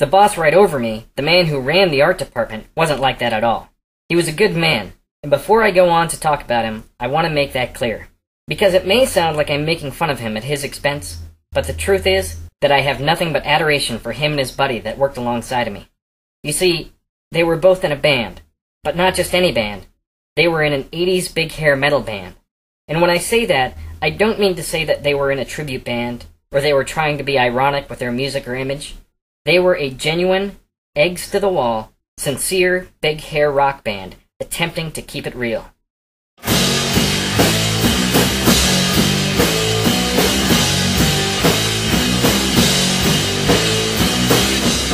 The boss right over me, the man who ran the art department, wasn't like that at all. He was a good man, and before I go on to talk about him, I want to make that clear. Because it may sound like I'm making fun of him at his expense, but the truth is that I have nothing but adoration for him and his buddy that worked alongside of me. You see, they were both in a band, but not just any band. They were in an 80s big hair metal band. And when I say that, I don't mean to say that they were in a tribute band, or they were trying to be ironic with their music or image. They were a genuine, eggs-to-the-wall, sincere, big hair rock band, attempting to keep it real.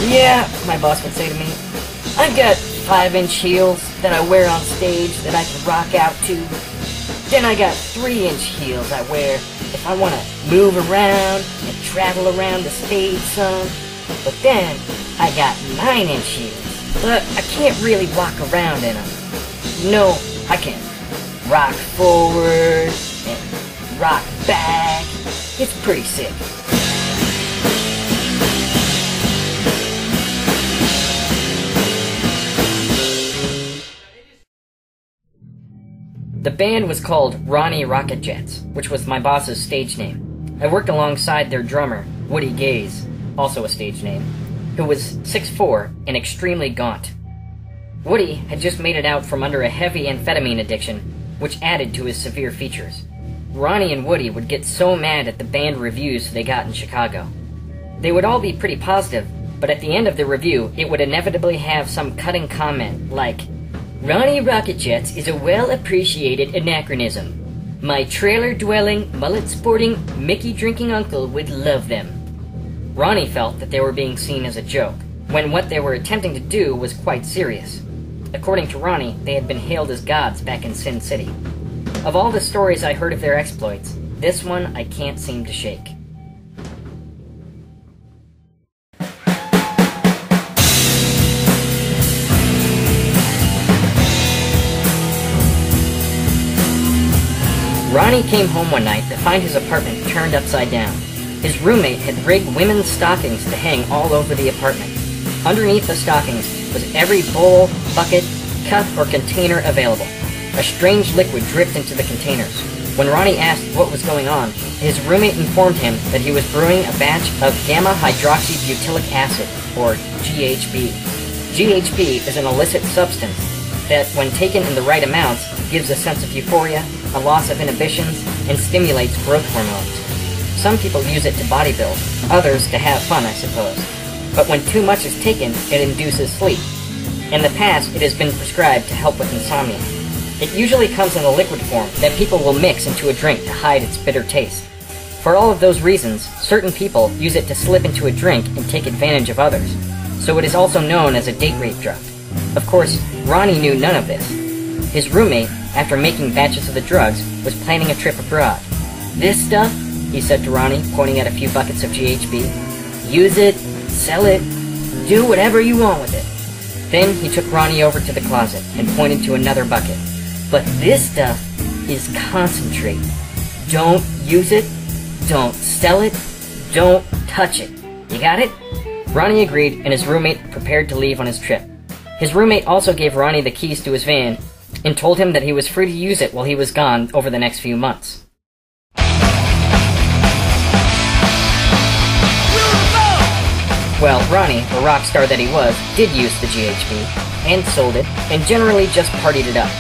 Yeah, my boss would say to me, I've got 5-inch heels that I wear on stage that I can rock out to. Then I got 3-inch heels I wear if I want to move around and travel around the stage some. But then I got 9-inch heels, but I can't really walk around in them. No, I can rock forward and rock back. It's pretty sick. The band was called Ronnie Rocket Jets, which was my boss's stage name. I worked alongside their drummer, Woody Gaze, also a stage name, who was 6'4" and extremely gaunt. Woody had just made it out from under a heavy amphetamine addiction, which added to his severe features. Ronnie and Woody would get so mad at the band reviews they got in Chicago. They would all be pretty positive, but at the end of the review, it would inevitably have some cutting comment like, Ronnie Rocket Jets is a well-appreciated anachronism. My trailer-dwelling, mullet-sporting, Mickey-drinking uncle would love them. Ronnie felt that they were being seen as a joke, when what they were attempting to do was quite serious. According to Ronnie, they had been hailed as gods back in Sin City. Of all the stories I heard of their exploits, this one I can't seem to shake. Ronnie came home one night to find his apartment turned upside down. His roommate had rigged women's stockings to hang all over the apartment. Underneath the stockings was every bowl, bucket, cup, or container available. A strange liquid dripped into the containers. When Ronnie asked what was going on, his roommate informed him that he was brewing a batch of gamma-hydroxybutylic acid, or GHB. GHB is an illicit substance that, when taken in the right amounts, gives a sense of euphoria, a loss of inhibitions, and stimulates growth hormones. Some people use it to bodybuild, others to have fun, I suppose. But when too much is taken, it induces sleep. In the past, it has been prescribed to help with insomnia. It usually comes in a liquid form that people will mix into a drink to hide its bitter taste. For all of those reasons, certain people use it to slip into a drink and take advantage of others. So it is also known as a date rape drug. Of course, Ronnie knew none of this. His roommate, after making batches of the drugs, was planning a trip abroad. This stuff, he said to Ronnie, pointing at a few buckets of GHB, use it, sell it, do whatever you want with it. Then he took Ronnie over to the closet and pointed to another bucket. But this stuff is concentrate. Don't use it, don't sell it, don't touch it. You got it? Ronnie agreed, and his roommate prepared to leave on his trip. His roommate also gave Ronnie the keys to his van and told him that he was free to use it while he was gone over the next few months. Well, Ronnie, the rock star that he was, did use the GHB, and sold it, and generally just partied it up.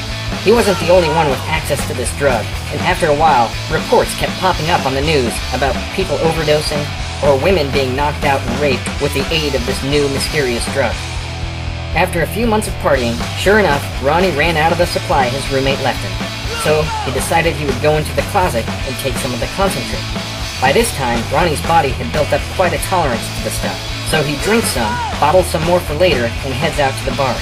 He wasn't the only one with access to this drug, and after a while, reports kept popping up on the news about people overdosing, or women being knocked out and raped with the aid of this new mysterious drug. After a few months of partying, sure enough, Ronnie ran out of the supply his roommate left him. So, he decided he would go into the closet and take some of the concentrate. By this time, Ronnie's body had built up quite a tolerance to the stuff, so he drinks some, bottles some more for later, and heads out to the bars.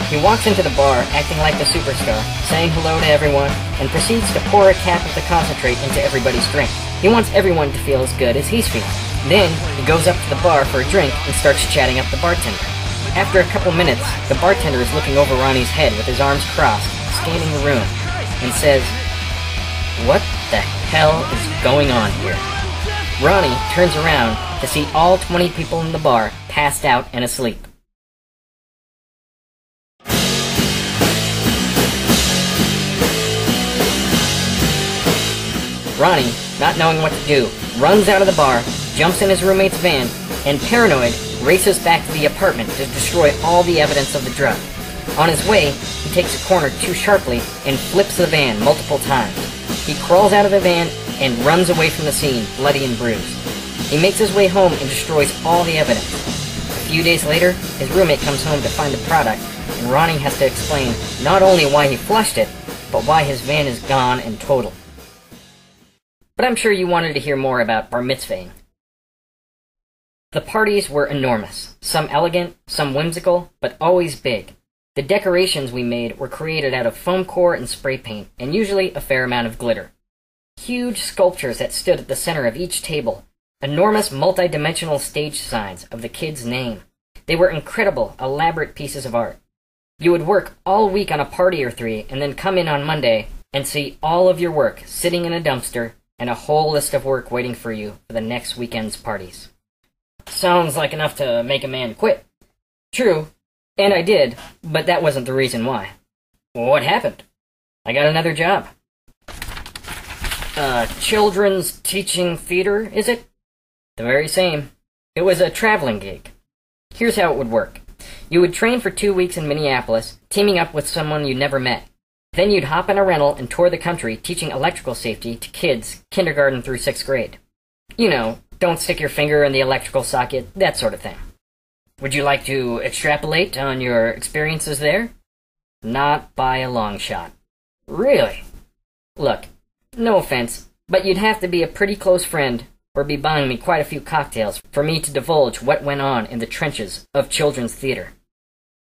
He walks into the bar, acting like the superstar, saying hello to everyone, and proceeds to pour a cap of the concentrate into everybody's drink. He wants everyone to feel as good as he's feeling. Then, he goes up to the bar for a drink and starts chatting up the bartender. After a couple minutes, the bartender is looking over Ronnie's head with his arms crossed, scanning the room, and says, "What the hell is going on here?" Ronnie turns around to see all 20 people in the bar passed out and asleep. Ronnie, not knowing what to do, runs out of the bar, jumps in his roommate's van, and paranoid, races back to the apartment to destroy all the evidence of the drug. On his way, he takes a corner too sharply and flips the van multiple times. He crawls out of the van and runs away from the scene, bloody and bruised. He makes his way home and destroys all the evidence. A few days later, his roommate comes home to find the product, and Ronnie has to explain not only why he flushed it, but why his van is gone and totaled. But I'm sure you wanted to hear more about bar mitzvahing. The parties were enormous, some elegant, some whimsical, but always big. The decorations we made were created out of foam core and spray paint, and usually a fair amount of glitter. Huge sculptures that stood at the center of each table, enormous multi-dimensional stage signs of the kid's name. They were incredible, elaborate pieces of art. You would work all week on a party or three, and then come in on Monday and see all of your work sitting in a dumpster, and a whole list of work waiting for you for the next weekend's parties. Sounds like enough to make a man quit. True, and I did, but that wasn't the reason why. What happened? I got another job. Children's teaching theater, is it? The very same. It was a traveling gig. Here's how it would work. You would train for 2 weeks in Minneapolis, teaming up with someone you'd never met. Then you'd hop in a rental and tour the country teaching electrical safety to kids, kindergarten through 6th grade. You know, don't stick your finger in the electrical socket, that sort of thing. Would you like to extrapolate on your experiences there? Not by a long shot. Really? Look, no offense, but you'd have to be a pretty close friend or be buying me quite a few cocktails for me to divulge what went on in the trenches of children's theater.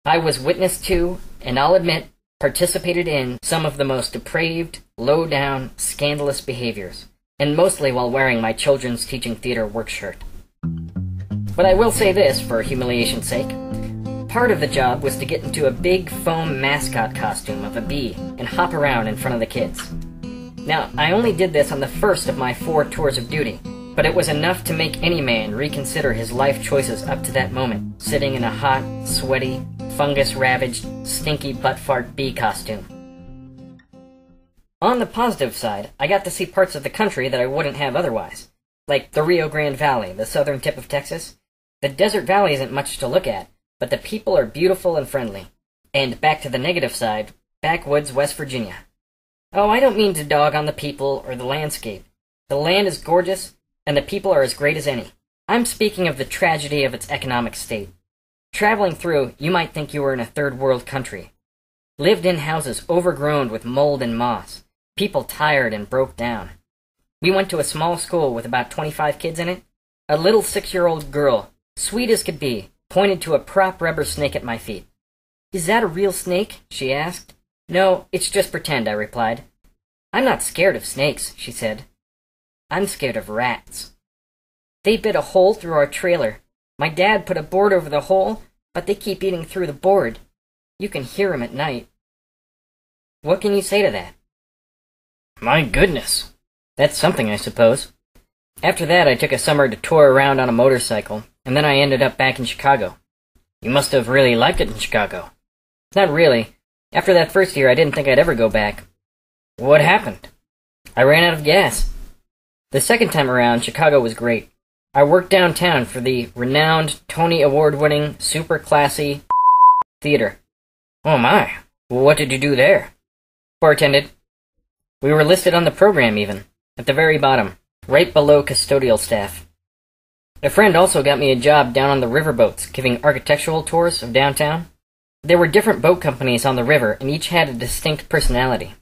I was witness to, and I'll admit, participated in some of the most depraved, low-down, scandalous behaviors, and mostly while wearing my children's teaching theater work shirt. But I will say this, for humiliation's sake. Part of the job was to get into a big foam mascot costume of a bee and hop around in front of the kids. Now, I only did this on the first of my 4 tours of duty, but it was enough to make any man reconsider his life choices up to that moment, sitting in a hot, sweaty, fungus-ravaged, stinky butt-fart bee costume. On the positive side, I got to see parts of the country that I wouldn't have otherwise, like the Rio Grande Valley, the southern tip of Texas. The Desert Valley isn't much to look at, but the people are beautiful and friendly. And back to the negative side, backwoods West Virginia. Oh, I don't mean to dog on the people or the landscape. The land is gorgeous, and the people are as great as any. I'm speaking of the tragedy of its economic state. Traveling through, you might think you were in a third world country. Lived-in houses overgrown with mold and moss. People tired and broke down. We went to a small school with about 25 kids in it. A little 6-year-old girl, sweet as could be, pointed to a prop rubber snake at my feet. "Is that a real snake?" she asked. "No, it's just pretend," I replied. "I'm not scared of snakes," she said. "I'm scared of rats. They bit a hole through our trailer. My dad put a board over the hole, but they keep eating through the board. You can hear 'em at night." What can you say to that? My goodness. That's something, I suppose. After that, I took a summer to tour around on a motorcycle, and then I ended up back in Chicago. You must have really liked it in Chicago. Not really. After that first year, I didn't think I'd ever go back. What happened? I ran out of gas. The second time around, Chicago was great. I worked downtown for the renowned, Tony Award-winning, super classy theater. Oh my, what did you do there? Bartended. We were listed on the program even, at the very bottom, right below custodial staff. A friend also got me a job down on the riverboats, giving architectural tours of downtown. There were different boat companies on the river, and each had a distinct personality.